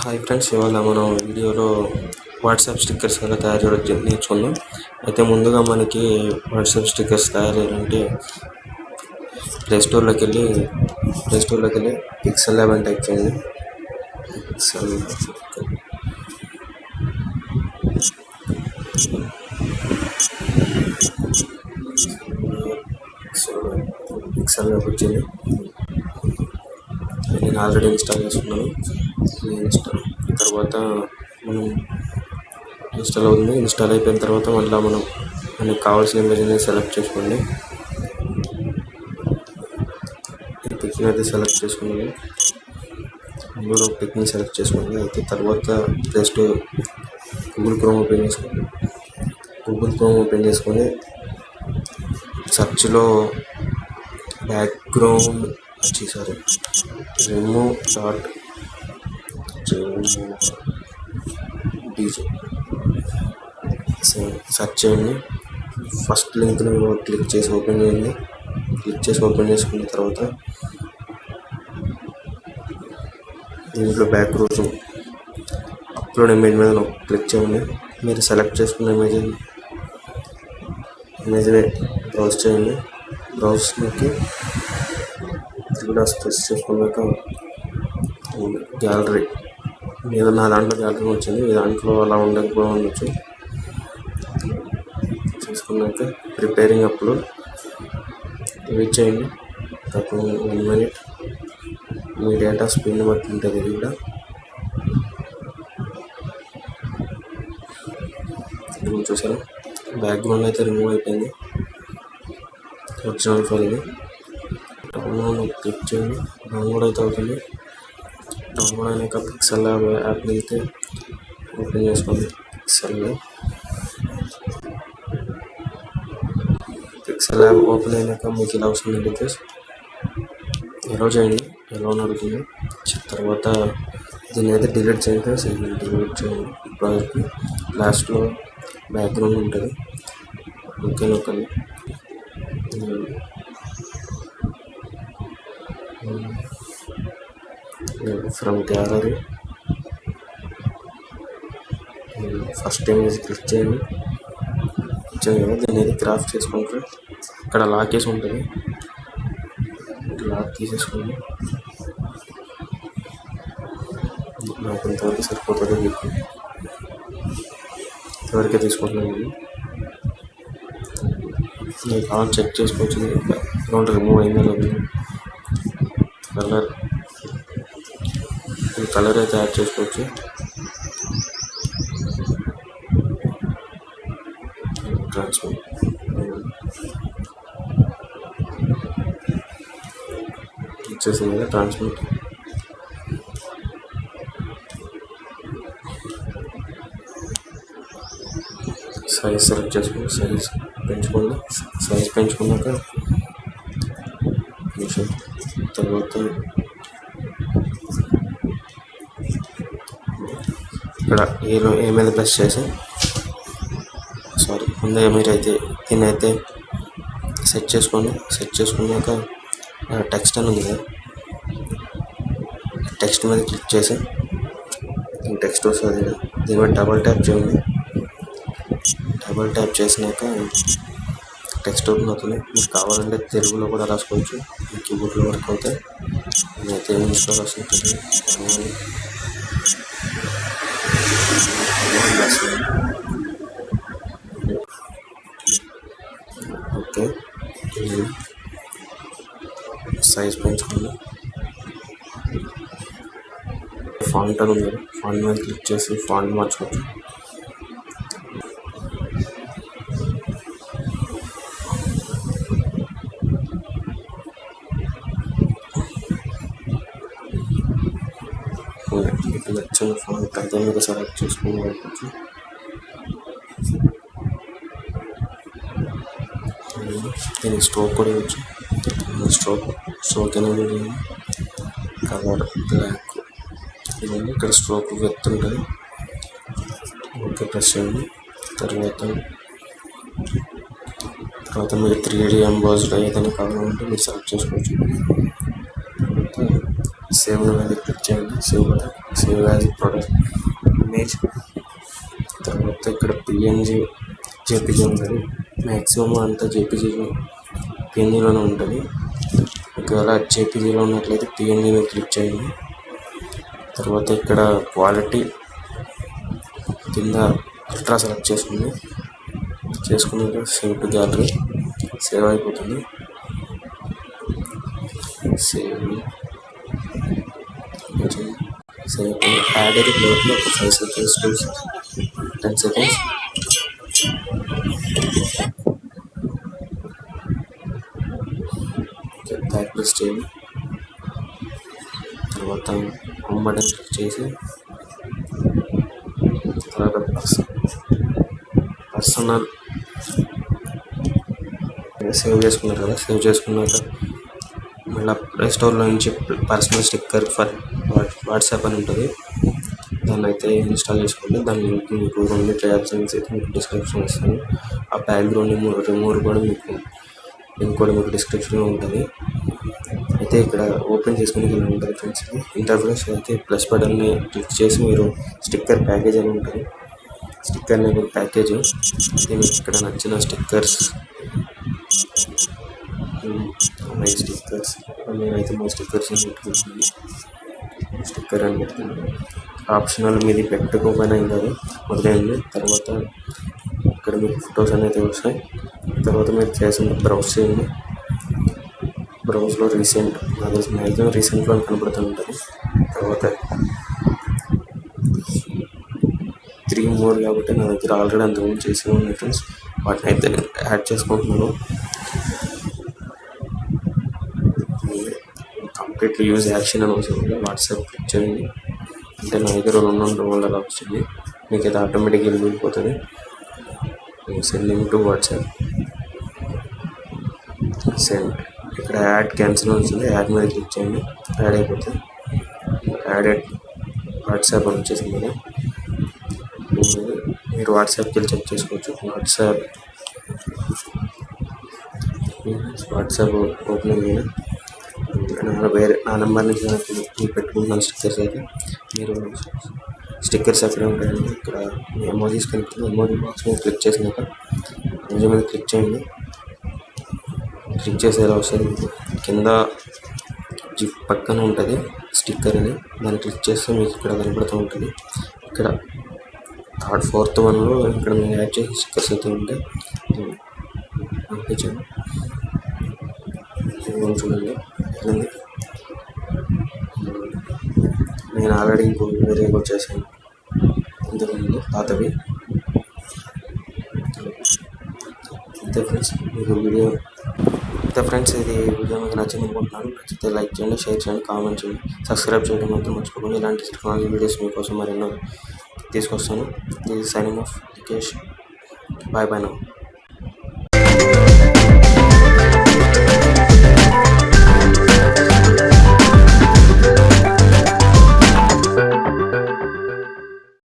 Hi friends, ఇవాళ మనం వీడియోలో వాట్సాప్ స్టిక్కర్స్ ఎలా తయారు చేయడం నేర్చుకుందాం. అయితే ముందుగా మనకి వాట్సాప్ స్టిక్కర్స్ తయారు చేయాలంటే ప్లేస్టోర్లోకి వెళ్ళి పిక్సెల్ ల్యాబ్ అని టైప్ చేయండి. పిక్సెల్ ల్యాబ్ వచ్చింది. నేను ఆల్రెడీ ఇన్స్టాల్ చేసుకున్నాను. తర్వాత మనం ఇన్స్టాల్ అయిపోయిన తర్వాత మళ్ళీ మనకు కావాల్సిన ఇమేజ్ని సెలెక్ట్ చేసుకోండి. ఈ పిక్ని అయితే సెలెక్ట్ చేసుకున్నాను. ఇందులో పిక్ని సెలెక్ట్ చేసుకోండి. అయితే తర్వాత జస్ట్ గూగుల్ క్రోమ్ ఓపెన్ చేసుకొని సెర్చ్లో బ్యాక్గ్రౌండ్ రిమూవ్ డీజే సెర్చ్ చేయండి. ఫస్ట్ లింక్ని క్లిక్ చేసి ఓపెన్ చేయండి. ఓపెన్ చేసుకున్న తర్వాత దీంట్లో బ్యాక్గ్రౌండ్ అప్లోడ్ ఇమేజ్ మీద క్లిక్ చేయండి. మీరు సెలెక్ట్ చేసుకున్న ఇమేజ్ని బ్రౌజ్ చేయండి. బ్రౌజ్లోకి కూడా ప్రెస్ చేసుకున్నాక గ్యాలరీ మీద నా దాంట్లో గ్యాలరీ వచ్చింది. ఈ దాంట్లో అలా ఉండకపోవచ్చు. చేసుకున్నాక ప్రిపేరింగ్ అప్లోడ్ వెయిట్ చేయండి. తక్కువ 1 minute. మీ డేటా స్పీడ్ని బట్టి ఉంటుంది. ఇది కూడా చూసారా, బ్యాక్గ్రౌండ్ అయితే రిమూవ్ అయిపోయింది. ఒరిజినల్ ఫైల్ ఇది. డౌన్లోడ్ క్లిక్ చేయండి. డౌన్లోడ్ అయితే అవుతుంది. డౌన్లోడ్ అయినాక పిక్సెల్ ల్యాబ్ యాప్ని అయితే ఓపెన్ చేసుకోండి. పిక్సెల్ ల్యాబ్ ఓపెన్ అయినాక మీకు ఇలా వస్తుంది. ఇంటర్ఫేస్ ఎలా చేయండి, ఎలా అడుగుతుంది. తర్వాత దీన్ని అయితే డిలీట్ చేయండి. డిలీట్ చేయండి. ప్రాజెక్ట్ని లాస్ట్లో బ్యాక్గ్రౌండ్ ఉంటుంది. ఓకే నొక్కండి. From gallery first image click చేయండి. దీన్ని అయితే క్రాఫ్ట్ చేసుకుంటారు. ఇక్కడ లాక్ వేసి ఉంటుంది. లాక్ తీసేసుకోండి. నాకు ఇంతవరకు సరిపోతుంది. మీకు ఇంతవరకే తీసుకుంటున్నాను. నేను కావాలి చెక్ చేసుకోవచ్చు. బ్యాక్గ్రౌండ్ రిమూవ్ అయిందా లేదు. కలర్ అయితే యాడ్ చేసుకోవచ్చు. ట్రాన్స్మిట్ ఇచ్చేసింది కదా. ట్రాన్స్మిట్ సైజ్ సెలెక్ట్ చేసుకోండి. సైజ్ పెంచుకున్నాక తర్వాత ఇక్కడ ఏ మీద ప్రెస్ చేసి ముందే మీరైతే దీన్ని అయితే సెట్ చేసుకోండి. చేసుకున్నాక టెక్స్ట్ అని ఉంది కదా, టెక్స్ట్ మీద క్లిక్ చేసి టెక్స్ట్ వస్తుంది. దీని మీద డబల్ ట్యాప్ చేయండి. డబల్ ట్యాప్ చేసినాక టెక్స్ట్ ఓపెన్ అవుతుంది. మీకు కావాలంటే తెలుగులో కూడా రాసుకోవచ్చు. మీ కీబోర్డ్లో వర్క్ అవుతాయి. నేనైతే ఇంగ్లీష్లో రాసుకుంటుంది. ఓకే, సైజ్ పెంచుకోండి. ఫాంట్ అని ఉంది. ఫాంట్ మీద క్లిక్ చేసి ఫాంట్ మార్చుకోవచ్చు. మీకు నచ్చిన ఫాంట్ అయితే మీరు సెలెక్ట్ చేసుకోవచ్చు. దీనికి స్ట్రోక్ కూడా ఇవ్వచ్చు. స్ట్రోక్ అనేది కలర్ బ్లాక్. ఇవన్నీ ఇక్కడ స్ట్రోక్ విత్ ఉంటుంది. ఓకే ప్రెస్ చేయండి. తర్వాత మీరు 3D ఎంబోస్డ్ ఏదైనా కావాలంటే మీరు సెలెక్ట్ చేసుకోవచ్చు. సేవ్ మీద క్లిక్ చేయండి. Save button save as product image. తర్వాత ఇక్కడ పిఎన్జి జేపీజీ ఉంటుంది. మ్యాక్సిమం అంతా పిఎన్జీలోనే ఉంటుంది. ఒకవేళ జేపీజీలో ఉన్నట్లయితే పిఎన్జీ మీద క్లిక్ చేయండి. తర్వాత ఇక్కడ క్వాలిటీ కింద అల్ట్రా సెలెక్ట్ చేసుకున్నాక సేవ్ టు గ్యాలరీ సేవ్ అయిపోతుంది. సేవ్ యాడ్ అయితే ప్లేట్లో ఒక 5 seconds to 10 seconds. Back press చేయండి. తర్వాత హోమ్ బటన్ క్లిక్ చేసి తర్వాత పర్సనల్ సేవ్ చేసుకున్నారు కదా, సేవ్ చేసుకున్నాక మళ్ళీ ప్లే స్టోర్లో నుంచి పర్సనల్ స్టిక్కర్ ఫర్ వాట్సాప్ అని ఉంటుంది. దాన్ని అయితే ఇన్స్టాల్ చేసుకోండి. దాని లింక్ మీకు 2 ట్యాబ్స్ అయితే మీకు డిస్క్రిప్షన్ ఇస్తాను. ఆ బ్యాక్గ్రౌండ్ రిమూవర్ కూడా మీకు లింక్ కూడా మీకు డిస్క్రిప్షన్లో ఉంటుంది. అయితే ఇక్కడ ఓపెన్ చేసుకుని ఇలా ఉంటుంది ఫ్రెండ్స్. ఇంటర్ఫేస్ అయితే ప్లస్ బటన్ని క్లిక్ చేసి మీరు స్టిక్కర్ ప్యాకేజ్ అని ఉంటుంది. స్టిక్కర్ అనేది ప్యాకేజ్. మీకు ఇక్కడ నచ్చిన స్టిక్కర్స్ నేనైతే మా స్టిక్కర్స్ పెట్టుకుంటున్నాను. స్టిక్కర్ అని పెట్టుకున్నాను. ఆప్షనల్ మీది పెట్టుకోకపోయినా ఏం కాదు, మొదలైంది. తర్వాత ఇక్కడ మీకు ఫొటోస్ అనేది వస్తాయి. తర్వాత మీరు చేసిన బ్రౌజ్ చేయండి. బ్రౌజ్లో రీసెంట్ మ్యాక్సిమం రీసెంట్లో కనపడుతూ ఉంటుంది. తర్వాత 3 more కాబట్టి నా దగ్గర ఆల్రెడీ అంతకుముందు చేసి ఉన్నాయి ఫ్రెండ్స్. వాటిని అయితే నేను యాడ్ చేసుకుంటున్నాను. కంప్లీట్లీ యూజ్ యాక్షన్ అని వస్తుంది. వాట్సాప్ క్లిక్ చేయండి. అంటే నా దగ్గర 2 ఉండడం వల్ల అలా వచ్చింది. మీకు అయితే ఆటోమేటిక్గా వెళ్ళిపోతుంది. Sending to WhatsApp send. ఇక్కడ యాడ్ క్యాన్సిల్ వస్తుంది. యాడ్ మీద క్లిక్ చేయండి. యాడ్ అయిపోతుంది. యాడెడ్ వాట్సాప్ అని వచ్చేసింది కదా. మీరు వాట్సాప్కి వెళ్ళి చెక్ చేసుకోవచ్చు. వాట్సాప్ ఓపెనింగ్ అయినా నా నెంబర్ నుంచి మీరు పెట్టుకుంటున్నాను స్టిక్కర్స్ అయితే. మీరు స్టిక్కర్స్ అక్కడే ఉంటాయండి. ఇక్కడ ఎమోజీస్ కనిపిస్తుంది. ఎమోజీ బాక్స్ మీద క్లిక్ చేసినాక ఎమోజీ మీద క్లిక్ చేయండి. క్లిక్ చేసేలా వస్తుంది. కింద జిప్ పక్కన ఉంటుంది స్టిక్కర్ అని. దాన్ని క్లిక్ చేస్తే మీకు ఇక్కడ కనపడుతూ ఉంటుంది. ఇక్కడ 3rd 4th వన్లో ఇక్కడ మీరు యాడ్ చేసే స్టిక్కర్స్ అయితే ఉంటాయి. పంపించండి. చూడండి. నేను ఆల్రెడీ వేరే వచ్చేసాను ఇంతకుముందు పాతవి. అంతే ఫ్రెండ్స్. ఇది వీడియో మీకు నచ్చింది అనుకుంటున్నాను. నచ్చితే లైక్ చేయండి, షేర్ చేయండి, కామెంట్ చేయండి, సబ్స్క్రైబ్ చేయడం మాత్రం మర్చిపోకండి. ఇలాంటి టెక్నాలజీ వీడియోస్ మీకోసం మరెన్నో తీసుకొస్తాను. This is signing off. Bye now.